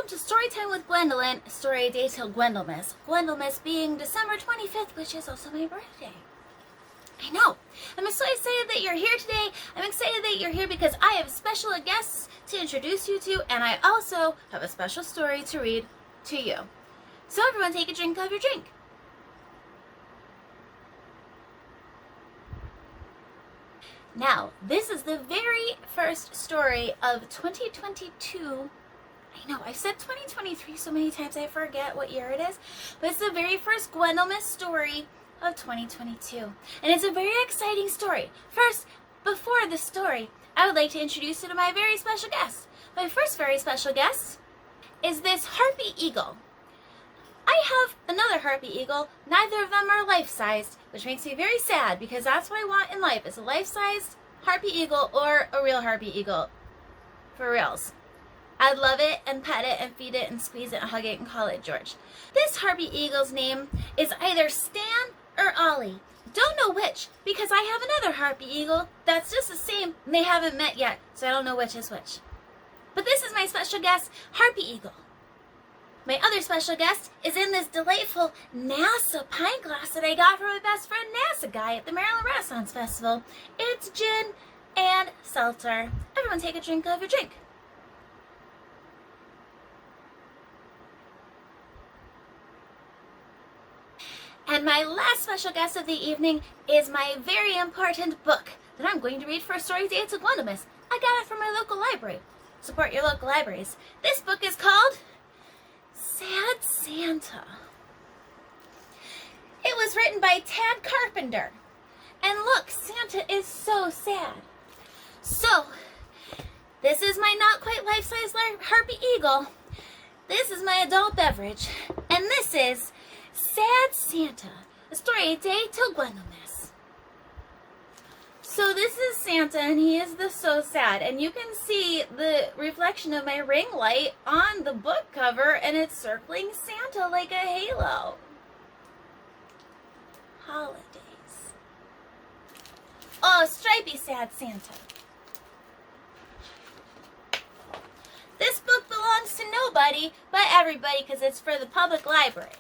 welcome to Storytime with Gwendolyn, story a day till Gwendylmas. Gwendolmas being December 25th, which is also my birthday. I know. I'm so excited that you're here today. I'm excited that you're here because I have special guests to introduce you to, and I also have a special story to read to you. So everyone take a drink of your drink. Now, this is the very first story of 2022. I know, I've said 2023 so many times I forget what year it is, but it's the very first Gwendolyn story of 2022. And it's a very exciting story. First, before the story, I would like to introduce you to my very special guest. My first very special guest is this harpy eagle. I have another harpy eagle. Neither of them are life-sized, which makes me very sad because that's what I want in life, is a life-sized harpy eagle or a real harpy eagle. For reals. I'd love it and pet it and feed it and squeeze it and hug it and call it George. This harpy eagle's name is either Stan or Ollie. Don't know which, because I have another harpy eagle that's just the same and they haven't met yet, so I don't know which is which. But this is my special guest, Harpy Eagle. My other special guest is in this delightful NASA pint glass that I got from my best friend NASA guy at the Maryland Renaissance Festival. It's gin and seltzer. Everyone take a drink of your drink. And my last special guest of the evening is my very important book that I'm going to read for Story Day to Gwendolynmas. I got it from my local library. Support your local libraries. This book is called Sad Santa. It was written by Tad Carpenter. And look, Santa is so sad. So, this is my not quite life-size harpy eagle. This is my adult beverage. And this is Sad Santa, a story a day till Gwendolynmas. So this is Santa, and he is so sad. And you can see the reflection of my ring light on the book cover, and it's circling Santa like a halo. Holidays. Oh, stripy sad Santa. This book belongs to nobody but everybody because it's for the public library.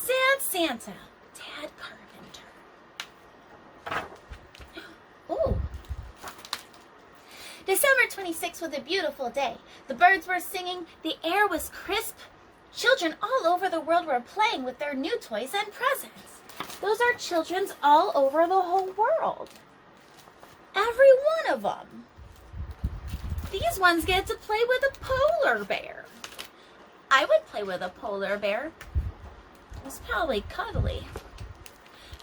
Sad Santa, Tad Carpenter. Ooh. December 26th was a beautiful day. The birds were singing, the air was crisp. Children all over the world were playing with their new toys and presents. Those are children's all over the whole world. Every one of them. These ones get to play with a polar bear. I would play with a polar bear. It was probably cuddly.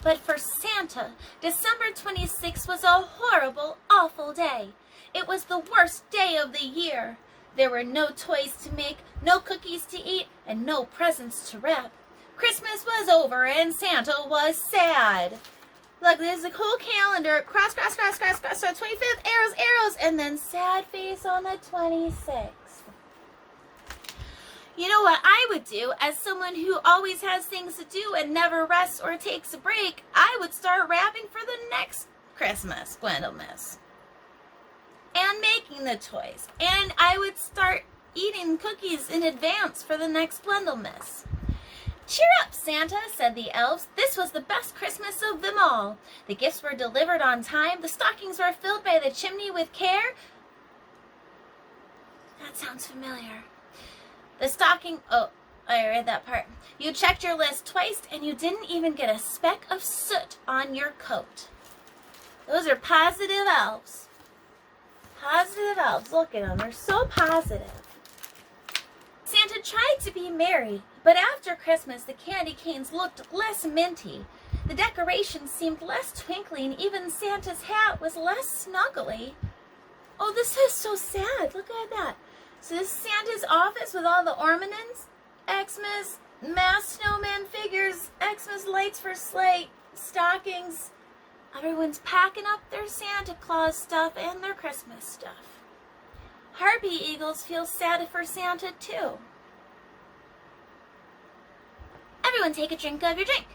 But for Santa, December 26th was a horrible, awful day. It was the worst day of the year. There were no toys to make, no cookies to eat, and no presents to wrap. Christmas was over and Santa was sad. Look, there's the whole calendar. Cross, cross, cross, cross, cross. So 25th, arrows, arrows, and then sad face on the 26th. You know what I would do as someone who always has things to do and never rests or takes a break? I would start wrapping for the next Christmas, Gwendolynmas. And making the toys. And I would start eating cookies in advance for the next Gwendolynmas. Cheer up, Santa, said the elves. This was the best Christmas of them all. The gifts were delivered on time. The stockings were filled by the chimney with care. That sounds familiar. The stocking... Oh, I read that part. You checked your list twice, and you didn't even get a speck of soot on your coat. Those are positive elves. Positive elves. Look at them. They're so positive. Santa tried to be merry, but after Christmas, the candy canes looked less minty. The decorations seemed less twinkly, and even Santa's hat was less snuggly. Oh, this is so sad. Look at that. So this is Santa's office with all the ornaments, Xmas, mass snowman figures, Xmas lights for sleigh, stockings. Everyone's packing up their Santa Claus stuff and their Christmas stuff. Harpy eagles feel sad for Santa too. Everyone take a drink of your drink.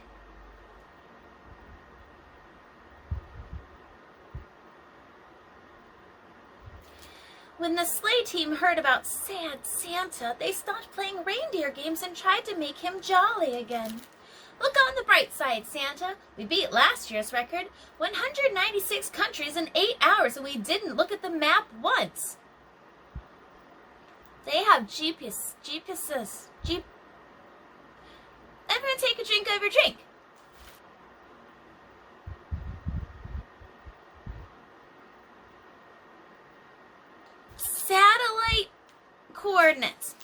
When the sleigh team heard about Sad Santa, they stopped playing reindeer games and tried to make him jolly again. Look on the bright side, Santa. We beat last year's record, 196 countries in 8 hours, and we didn't look at the map once. They have GPSs. Everyone take a drink of your drink. Satellite coordinates.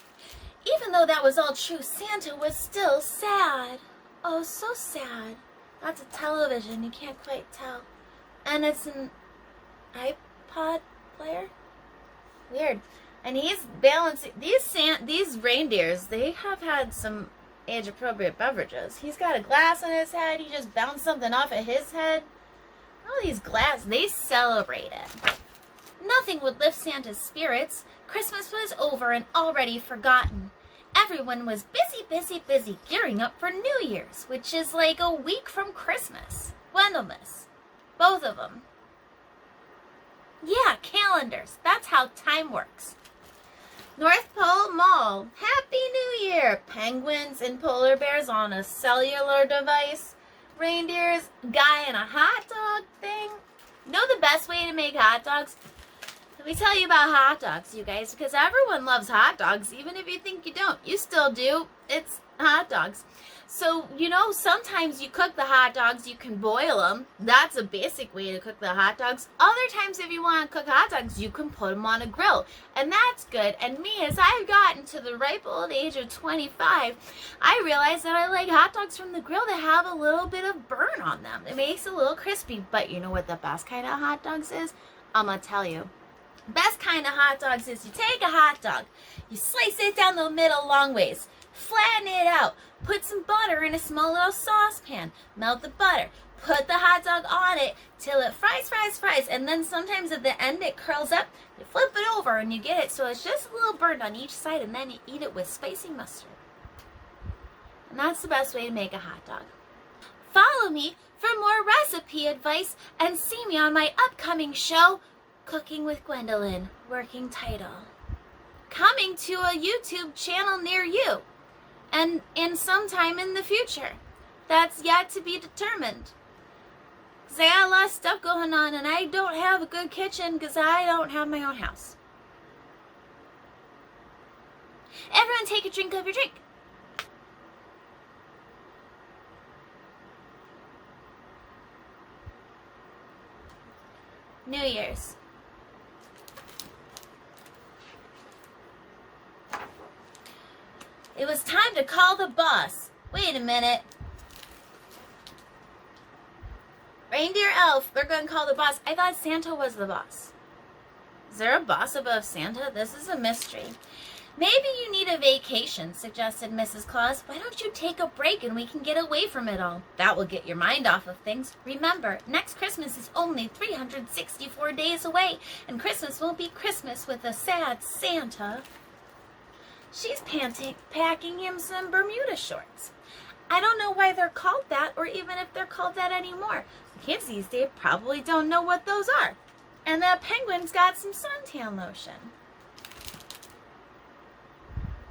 Even though that was all true, Santa was still sad. Oh, so sad. That's a television, you can't quite tell. And it's an iPod player? Weird. And he's balancing, these reindeers, they have had some age-appropriate beverages. He's got a glass on his head, he just bounced something off of his head. All these glasses, they celebrated. Nothing would lift Santa's spirits. Christmas was over and already forgotten. Everyone was busy gearing up for New Year's, which is like a week from Christmas. Gwendolynmas. Both of them. Yeah, calendars. That's how time works. North Pole Mall. Happy New Year. Penguins and polar bears on a cellular device. Reindeers, guy in a hot dog thing. You know the best way to make hot dogs? Let me tell you about hot dogs, you guys, because everyone loves hot dogs, even if you think you don't. You still do. It's hot dogs. So, you know, sometimes you cook the hot dogs, you can boil them. That's a basic way to cook the hot dogs. Other times, if you want to cook hot dogs, you can put them on a grill. And that's good. And me, as I've gotten to the ripe old age of 25, I realized that I like hot dogs from the grill that have a little bit of burn on them. It makes it a little crispy. But you know what the best kind of hot dogs is? I'm going to tell you. Best kind of hot dogs is you take a hot dog, you slice it down the middle long ways, flatten it out, put some butter in a small little saucepan, melt the butter, put the hot dog on it till it fries, and then sometimes at the end it curls up, you flip it over and you get it so it's just a little burned on each side, and then you eat it with spicy mustard. And that's the best way to make a hot dog. Follow me for more recipe advice and see me on my upcoming show, Cooking with Gwendolyn, working title. Coming to a YouTube channel near you. And in sometime in the future. That's yet to be determined. Because I got a lot of stuff going on and I don't have a good kitchen because I don't have my own house. Everyone take a drink of your drink. New Year's. It was time to call the boss. Wait a minute. Reindeer elf, they're going to call the boss. I thought Santa was the boss. Is there a boss above Santa? This is a mystery. Maybe you need a vacation, suggested Mrs. Claus. Why don't you take a break and we can get away from it all? That will get your mind off of things. Remember, next Christmas is only 364 days away, and Christmas won't be Christmas with a sad Santa. She's packing him some Bermuda shorts. I don't know why they're called that, or even if they're called that anymore. Kids these days probably don't know what those are. And that penguin's got some suntan lotion.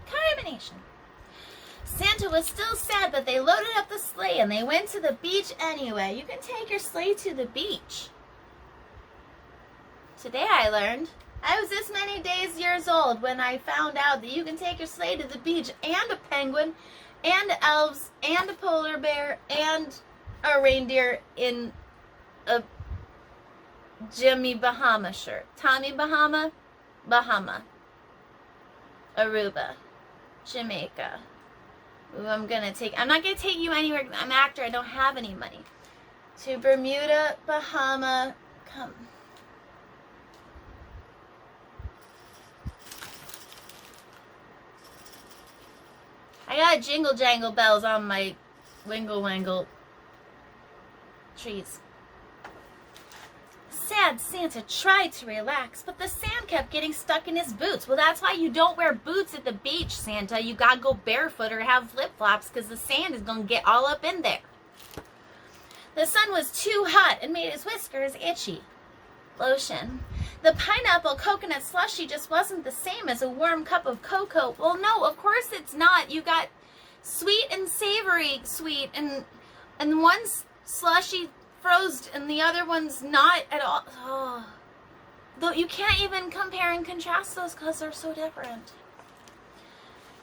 Combination. Santa was still sad, but they loaded up the sleigh and they went to the beach anyway. You can take your sleigh to the beach. Today I learned. I was this many years old when I found out that you can take your sleigh to the beach, and a penguin, and elves, and a polar bear, and a reindeer in a Jimmy Bahama shirt. Tommy Bahama, Bahama, Aruba, Jamaica. Ooh, I'm not gonna take you anywhere. I'm an actor, I don't have any money. To Bermuda, Bahama, come. I got jingle jangle bells on my wingle wangle trees. Sad Santa tried to relax, but the sand kept getting stuck in his boots. Well, that's why you don't wear boots at the beach, Santa. You gotta go barefoot or have flip-flops because the sand is gonna get all up in there. The sun was too hot and made his whiskers itchy. lotion. The pineapple coconut slushie just wasn't the same as a warm cup of cocoa. Well, no, of course it's not. You got sweet and savory sweet, and one's slushy froze and the other one's not at all. Oh. Though you can't even compare and contrast those because they're so different.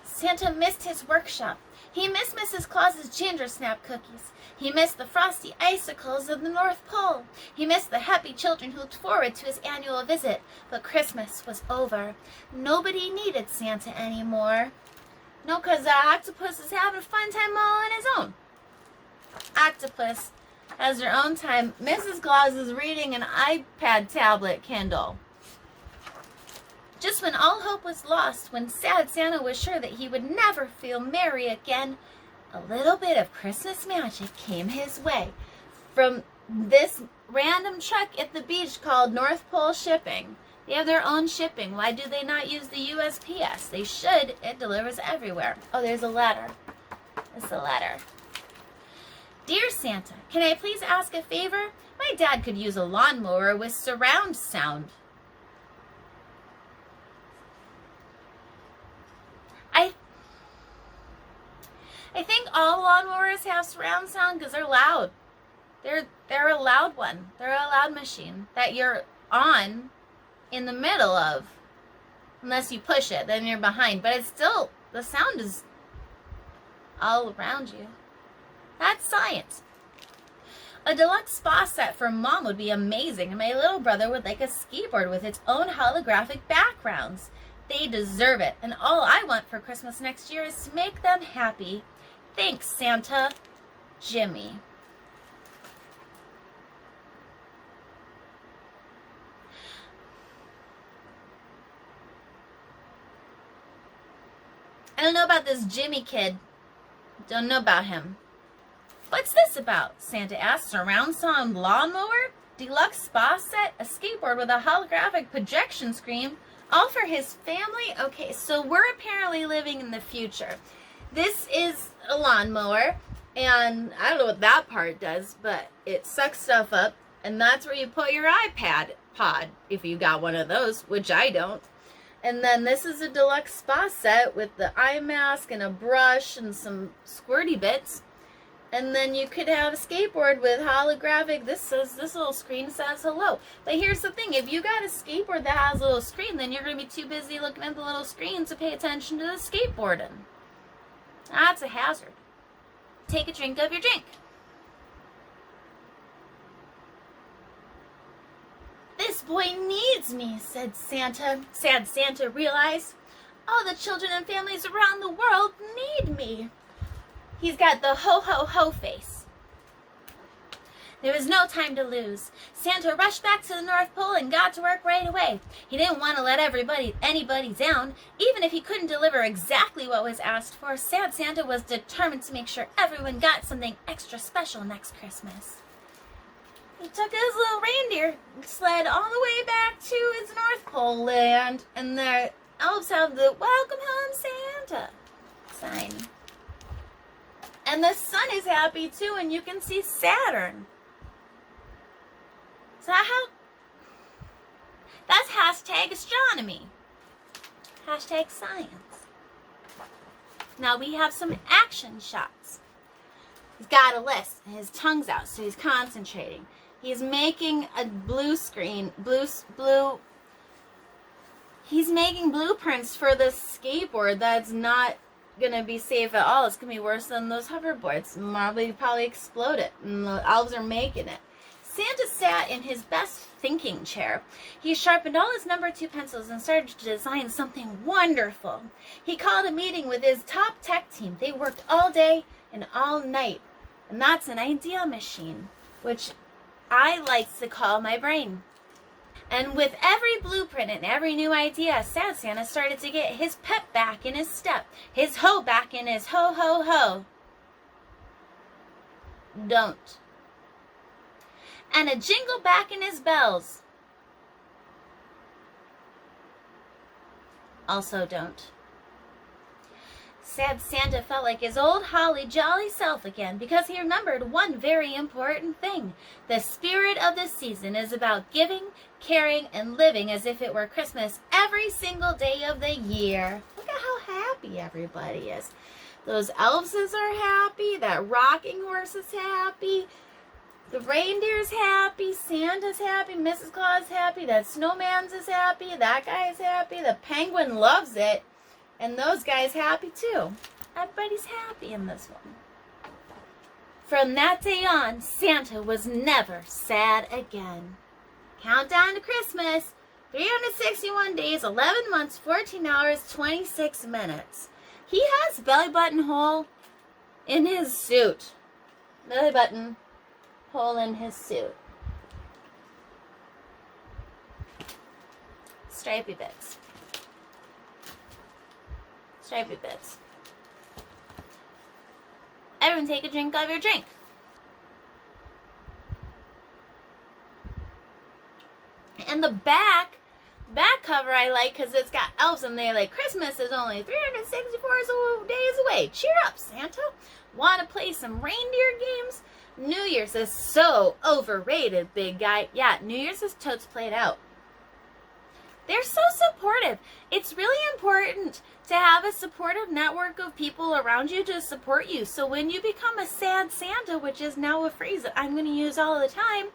Santa missed his workshop. He missed Mrs. Claus's ginger snap cookies. He missed the frosty icicles of the North Pole. He missed the happy children who looked forward to his annual visit. But Christmas was over. Nobody needed Santa anymore. No, because the octopus is having a fun time all on his own. Octopus has their own time. Mrs. Claus is reading an iPad tablet Kindle. Just when all hope was lost, when sad Santa was sure that he would never feel merry again, a little bit of Christmas magic came his way from this random truck at the beach called North Pole Shipping. They have their own shipping. Why do they not use the USPS? They should. It delivers everywhere. Oh, there's a letter. It's a letter. Dear Santa, can I please ask a favor? My dad could use a lawnmower with surround sound. I think all lawnmowers have surround sound because they're loud. They're a loud one. They're a loud machine that you're on in the middle of. Unless you push it, then you're behind. But it's still, the sound is all around you. That's science. A deluxe spa set for Mom would be amazing, and my little brother would like a skateboard with its own holographic backgrounds. They deserve it, and all I want for Christmas next year is to make them happy. Thanks, Santa. Jimmy. I don't know about this Jimmy kid. Don't know about him. What's this about? Santa asked. Surround sound lawnmower? Deluxe spa set? A skateboard with a holographic projection screen? All for his family? Okay, so we're apparently living in the future. This is a lawnmower, and I don't know what that part does, but it sucks stuff up, and that's where you put your iPad pod, if you got one of those, which I don't. And then this is a deluxe spa set with the eye mask and a brush and some squirty bits. And then you could have a skateboard with holographic, this little screen says hello. But here's the thing, if you got a skateboard that has a little screen, then you're going to be too busy looking at the little screen to pay attention to the skateboarding. That's a hazard. Take a drink of your drink. This boy needs me, said Santa. Sad Santa realized. All the children and families around the world need me. He's got the ho-ho-ho face. There was no time to lose. Santa rushed back to the North Pole and got to work right away. He didn't want to let anybody down. Even if he couldn't deliver exactly what was asked for, Sad Santa was determined to make sure everyone got something extra special next Christmas. He took his little reindeer sled all the way back to his North Pole land, and the elves have the Welcome Home Santa sign. And the sun is happy too, and you can see Saturn. So that's hashtag astronomy. Hashtag science. Now we have some action shots. He's got a list, and his tongue's out, so he's concentrating. He's making a he's making blueprints for this skateboard that's not gonna be safe at all. It's gonna be worse than those hoverboards. Probably explode it, and the elves are making it. Santa sat in his best thinking chair. He sharpened all his number 2 pencils and started to design something wonderful. He called a meeting with his top tech team. They worked all day and all night, and that's an idea machine, which I like to call my brain. And with every blueprint and every new idea, Sad Santa started to get his pep back in his step, his ho back in his ho, ho, ho. Don't. And a jingle back in his bells. Also don't. Sad Santa felt like his old holly jolly self again because he remembered one very important thing. The spirit of the season is about giving, caring, and living as if it were Christmas every single day of the year. Look at how happy everybody is. Those elves are happy. That rocking horse is happy. The reindeer's happy. Santa's happy. Mrs. Claus happy. That snowman's is happy. That guy's happy. The penguin loves it. And those guys happy too. Everybody's happy in this one. From that day on, Santa was never sad again. Countdown to Christmas. 361 days, 11 months, 14 hours, 26 minutes. He has a belly button hole in his suit. Belly button hole in his suit. Stripey bits. Stripey bits. Everyone take a drink of your drink. And the back cover I like because it's got elves in there like Christmas is only 364 days away. Cheer up, Santa. Want to play some reindeer games? New Year's is so overrated, big guy. Yeah, New Year's is totes played out. They're so supportive. It's really important to have a supportive network of people around you to support you. So when you become a sad Santa, which is now a phrase that I'm going to use all the time,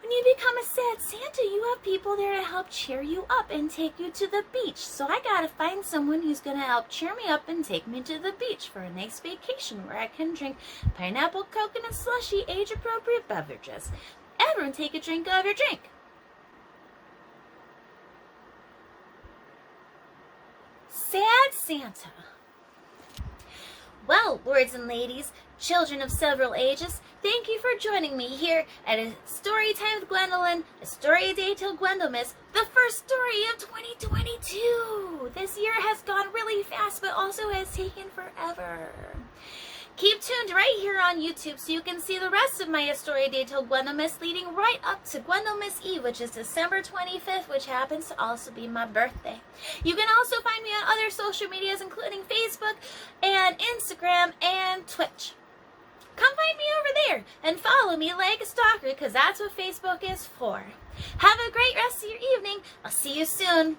when you become a sad Santa, you have people there to help cheer you up and take you to the beach. So I got to find someone who's going to help cheer me up and take me to the beach for a nice vacation where I can drink pineapple coconut slushy age-appropriate beverages. Everyone take a drink of your drink. Sad Santa. Well, lords and ladies, children of several ages, thank you for joining me here at a Storytime with Gwendolyn, a story a day till Gwendylmas, the first story of 2022. This year has gone really fast, but also has taken forever. Keep tuned right here on YouTube so you can see the rest of my story a day till Gwendylmas leading right up to Gwendolynmas Eve, which is December 25th, which happens to also be my birthday. You can also find me on other social medias, including Facebook and Instagram and Twitch. Come find me over there and follow me like a stalker because that's what Facebook is for. Have a great rest of your evening. I'll see you soon.